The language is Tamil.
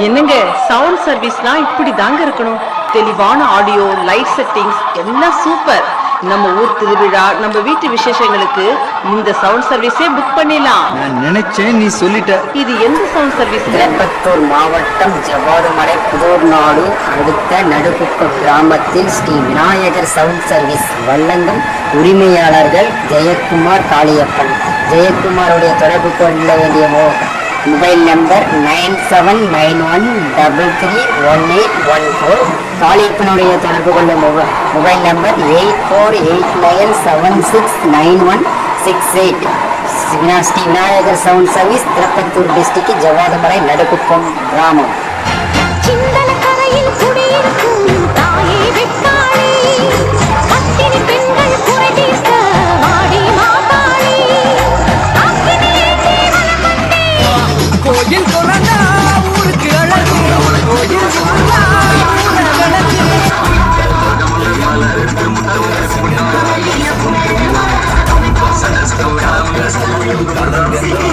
என்னங்க, சவுண்ட் சர்வீஸ்லாம் இப்படி தாங்க இருக்கணும். தெளிவான ஆடியோ, லைட் செட்டிங்ஸ் எல்லாம் சூப்பர். நம்ம ஊர் திருவிழா, நம்ம வீட்டு விசேஷங்களுக்கு இந்த சவுண்ட் சர்வீஸே புக் பண்ணிடலாம். நான் நினைச்சேன், நீ சொல்லிட்ட. இது எந்த சவுண்ட் சர்வீஸ்? திருப்பத்தூர் மாவட்டம் ஜவ்வாதுமலை புதூர் நாடு அடுத்த நடுக்குப்ப கிராமத்தில் ஸ்ரீ விநாயகர் சவுண்ட் சர்வீஸ் வழங்கும் உரிமையாளர்கள் ஜெயக்குமார் காளியப்பன். ஜெயக்குமாருடைய தொடர்பு கொள்ள வேண்டிய மொபைல் நம்பர் 9791331814. காளியப்பனுடைய தொடர்பு கொள்ள mobile number 8489769168. Sri Vinayagar sound service, Tirupattur district, Jawadhumalai Nadukuppam கிராமம். Let's go.